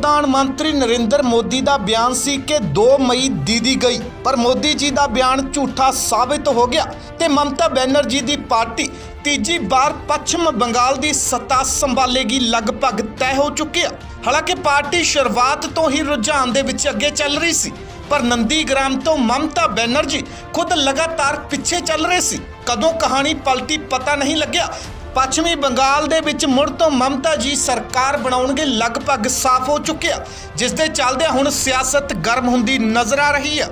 प्रधानमंत्री नरेंद्र मोदी का बयान सी कि 2 मई दीदी गई, पर मोदी जी का बयान झूठा साबित हो गया ते ममता बनर्जी की पार्टी तीजी बार पश्चिम बंगाल की सत्ता संभालेगी लगभग तय हो चुकी है। हालांकि पार्टी शुरुआत तो ही रुझान दे विच अगे चल रही सी, पर नंदीग्राम तो ममता बनर्जी खुद लगातार पिछे चल रहे सी। कदों कहानी पलटी पता नहीं लग्या। पश्चिमी बंगाल दे विच मुड़ तो ममता जी सरकार बनाउणगे लगभग साफ हो चुके हैं, जिस दे चलदे हुण सियासत गर्म हुंदी नजर आ रही है।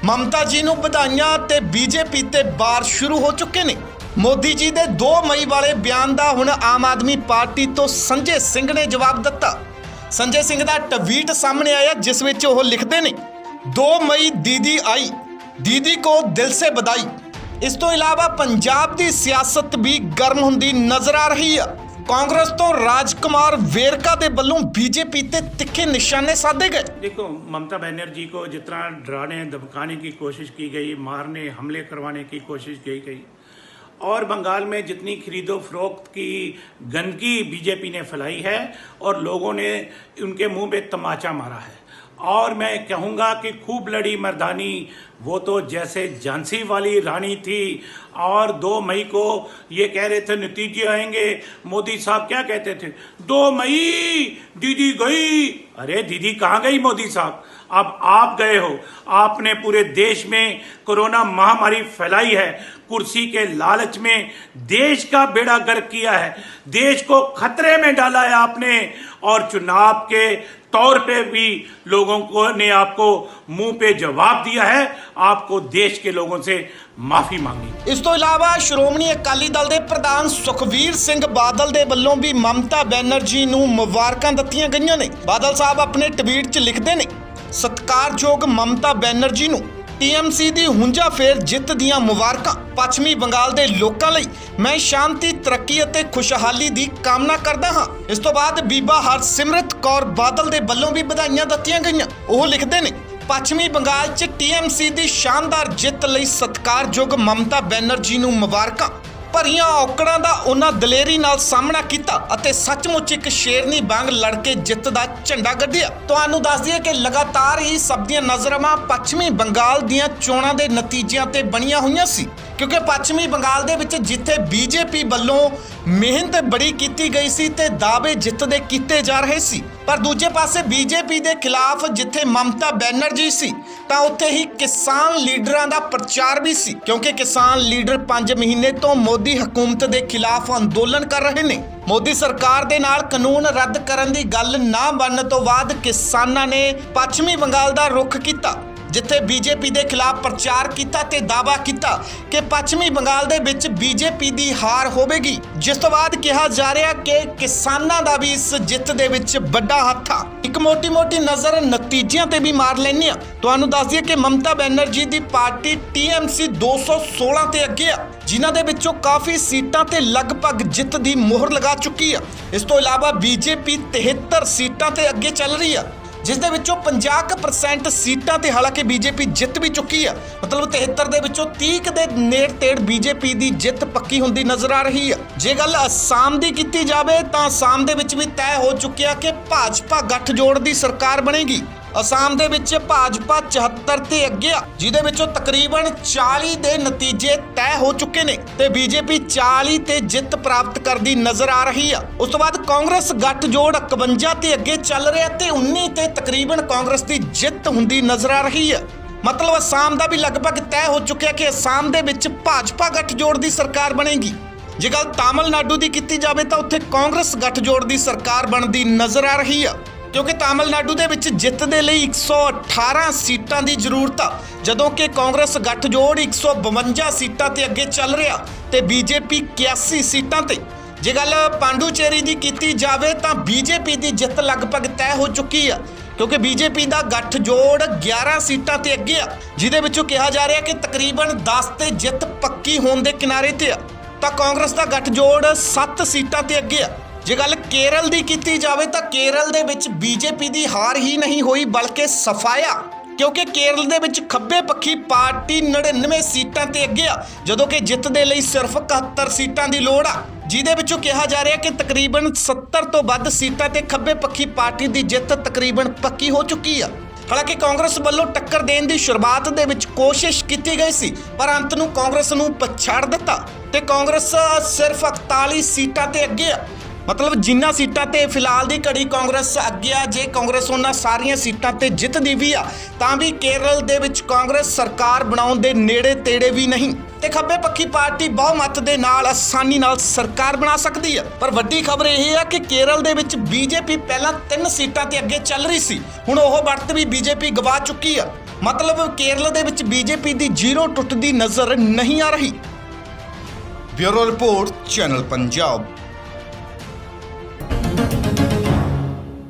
ममता जी नूं बधाइयां ते बीजेपी ते बार शुरू हो चुके ने। मोदी जी दे 2 मई वाले बयान दा हुण आम आदमी पार्टी तो संजय सिंह ने जवाब दिता। संजय सिंह दा ट्वीट सामने आया जिस विच ओह लिखदे ने, 2 मई दीदी आई, दीदी को दिल से बधाई। इस तो इलावा पंजाब की सियासत भी गर्म हुंदी नजर आ रही है। कांग्रेस तो राजकुमार वेरका दे बल्लों बीजेपी ते तिखे निशाने साधे गए। देखो, ममता बनर्जी को जितना डराने धमकाने की कोशिश की गई, मारने हमले करवाने की कोशिश की गई, और बंगाल में जितनी खरीदो फरोख्त की गंदगी बीजेपी ने फैलाई है और लोगों ने उनके मुंह पे तमाचा मारा है। और मैं कहूँगा कि खूब लड़ी मर्दानी, वो तो जैसे झांसी वाली रानी थी। और 2 मई को ये कह रहे थे नतीजे आएंगे। मोदी साहब क्या कहते थे, 2 मई दीदी गई। अरे दीदी कहाँ गई मोदी साहब, अब आप गए हो। आपने पूरे देश में कोरोना महामारी फैलाई है, कुर्सी के लालच में देश का बेड़ा गर्क किया है, देश को खतरे में डाला है आपने। और चुनाव के तौर पे भी लोगों को ने आपको मुंह पे जवाब दिया है, आपको देश के लोगों से माफी मांगी। इस तो इलावा श्रोमणी अकाली दल के प्रधान सुखबीर सिंह बादल के वल्लों भी ममता बनर्जी नूं मुबारकां दित्तियां गईयां ने। बादल साहब अपने ट्वीट च लिखते ने, सत्कारयोग ममता बनर्जी नूं टीएमसी दी हुंजा फेर जित दियां मुबारकां। पश्चिमी बंगाल दे लोकां लई मैं शांति, तरक्की अते खुशहाली दी कामना करदा हां। इस तो बाद बीबा हरसिमरत कौर बादल दे वल्लों भी बधाइयां दित्तियां गईयां। ओह लिखदे ने, पश्चिमी बंगाल च टीएमसी दी शानदार जित लई सत्कारयोग ममता बनर्जी नूं मुबारकां। भरियां औकड़ां दा उन्हां दलेरी नाल सामना कीता अते सचमुच एक शेरनी वांग लड़ के जित दा झंडा गड्ढिया। तुहानूं दस दईए कि लगातार ही सब दीयां नज़रां पश्चिमी बंगाल दीयां चोणां दे नतीजिਆਂ ते ਬਣੀਆਂ ਹੋਈਆਂ ਸੀ, क्योंकि पश्चिमी बंगाल दे विच जिथे बीजेपी ਵੱਲੋਂ मेहनत बड़ी की गई सी ते दावे जित दे कीते जा रहे सी, पर दूजे पासे बीजेपी दे खिलाफ जिथे ममता बनर्जी सी तां उत्थे ही किसान लीडरां दा प्रचार भी सी, क्योंकि किसान लीडर 5 महीने तो मोदी हुकूमत दे खिलाफ अंदोलन कर रहे ने। मोदी सरकार दे नाल कानून रद्द करन दी गल ना बनन तो बाद किसानां ने पश्चिमी बंगाल दा रुख कीता, जिथे बीजेपी के खिलाफ प्रचार किया ते दावा किया कि पश्चिमी बंगाल दे विच बीजेपी की हार होवेगी, जिस तो बाद कहा जा रहा कि किसानां दा भी इस जित दे विच बड़ा हत्थ आ। एक मोटी मोटी नज़र नतीजिਆਂ ते भी मार लैने। तुहानूं दस दईए कि ममता बनर्जी की पार्टी टीएमसी 216 ते अगे आ, जिन्हां दे विचों काफ़ी सीटां ते लगभग जित की मोहर लगा चुकी है। इस तो इलावा बीजेपी 73 सीटां ते अगे चल रही है, जिस दे विचों 50% सीटां ते हालांकि बीजेपी जित भी चुकी है। मतलब 73 दे विचों 30 दे नेड़ तेड़ बीजेपी की जित पक्की हुंदी नजर आ रही है। जे गल असम की कीती जावे तां असम दे विच भी तय हो चुकिया कि भाजपा गठजोड़ की सरकार बनेगी। असम दे विच भाजपा 74 ते अगे आ, जिहदे विचों तकरीबन 40 दे नतीजे तय हो चुके ने ते बीजेपी 40 ते जित प्राप्त करदी नजर आ रही है। उस तो बाद कांग्रेस गठजोड़ 51 ते अगे चल रहा ते 19 ते तकरीबन कांग्रेस की जित हुंदी नजर आ रही है। मतलब असम का भी लगभग तय हो चुका कि असम दे विच भाजपा गठजोड़ की सरकार बनेगी। जे गल तमिलनाडु की कीती जावे तां उत्थे कांग्रेस गठजोड़ की सरकार बनदी नजर आ रही है, क्योंकि तमिलनाडु दे विच जित दे लई 118 सीटां की जरूरत आ, जदों कि कांग्रेस गठजोड़ 152 सीटां ते अगे चल रहा ते बीजेपी 81 सीटां ते। जे गल पांडुचेरी की कीती जावे तां बीजेपी की जित लगभग तय हो चुकी है, क्योंकि बीजेपी का गठजोड़ 11 सीटां ते अगे आ, जिहदे विचों कहा जा रहा कि तकरीबन 10 ते जित पक्की होने के किनारे ते आ, तां कांग्रेस का गठजोड़ 7 सीटां ते अगे आ। जे गल केरल की कीती जावे तां केरल दे विच बीजेपी की हार ही नहीं हुई बल्कि सफाया ਕਿਉਂਕਿ ਕੇਰਲ ਦੇ ਵਿੱਚ ਖੱਬੇ ਪੱਖੀ ਪਾਰਟੀ 99 ਸੀਟਾਂ ਤੇ ਅੱਗੇ ਆ, ਜਦੋਂ ਕਿ ਜਿੱਤ ਦੇ ਲਈ ਸਿਰਫ 71 ਸੀਟਾਂ ਦੀ ਲੋੜ ਆ, ਜਿਹਦੇ ਵਿੱਚੋਂ ਕਿਹਾ ਜਾ ਰਿਹਾ ਕਿ ਤਕਰੀਬਨ 70 ਤੋਂ ਵੱਧ ਸੀਟਾਂ ਤੇ ਖੱਬੇ ਪੱਖੀ ਪਾਰਟੀ ਦੀ ਜਿੱਤ ਤਕਰੀਬਨ ਪੱਕੀ ਹੋ ਚੁੱਕੀ ਆ। ਹਾਲਾਂਕਿ ਕਾਂਗਰਸ ਵੱਲੋਂ ਟੱਕਰ ਦੇਣ ਦੀ ਸ਼ੁਰੂਆਤ ਦੇ ਵਿੱਚ ਕੋਸ਼ਿਸ਼ ਕੀਤੀ ਗਈ ਸੀ, ਪਰ ਅੰਤ ਨੂੰ ਕਾਂਗਰਸ ਨੂੰ ਪਛਾੜ ਦਿੱਤਾ ਤੇ ਕਾਂਗਰਸ ਸਿਰਫ 41 ਸੀਟਾਂ ਤੇ ਅੱਗੇ ਆ। ਮਤਲਬ ਜਿੰਨਾ ਸੀਟਾਂ ਤੇ ਫਿਲਹਾਲ ਦੀ ਘੜੀ ਕਾਂਗਰਸ ਅੱਗੇ ਆ, ਜੇ ਕਾਂਗਰਸ ਉਹਨਾਂ ਸਾਰੀਆਂ ਸੀਟਾਂ ਤੇ ਜਿੱਤਦੀ ਵੀ ਆ ਤਾਂ ਵੀ ਕੇਰਲ ਦੇ ਵਿੱਚ ਕਾਂਗਰਸ ਸਰਕਾਰ ਬਣਾਉਣ ਦੇ ਨੇੜੇ ਤੇੜੇ ਵੀ ਨਹੀਂ ਤੇ ਖੱਬੇ ਪੱਖੀ ਪਾਰਟੀ ਬਹੁਮਤ ਦੇ ਨਾਲ ਆਸਾਨੀ ਨਾਲ ਸਰਕਾਰ ਬਣਾ ਸਕਦੀ ਹੈ। ਪਰ ਵੱਡੀ ਖਬਰ ਇਹ ਆ ਕਿ ਕੇਰਲ ਦੇ ਵਿੱਚ ਬੀਜੇਪੀ ਪਹਿਲਾਂ 3 ਸੀਟਾਂ ਤੇ ਅੱਗੇ ਚੱਲ ਰਹੀ ਸੀ, ਹੁਣ ਉਹ बढ़त ਵੀ ਬੀਜੇਪੀ ਗਵਾ ਚੁੱਕੀ ਆ। ਮਤਲਬ ਕੇਰਲ ਦੇ ਵਿੱਚ ਬੀਜੇਪੀ ਦੀ ਜ਼ੀਰੋ ਟੁੱਟਦੀ ਨਜ਼ਰ ਨਹੀਂ ਆ ਰਹੀ। Bureau report, channel Punjab.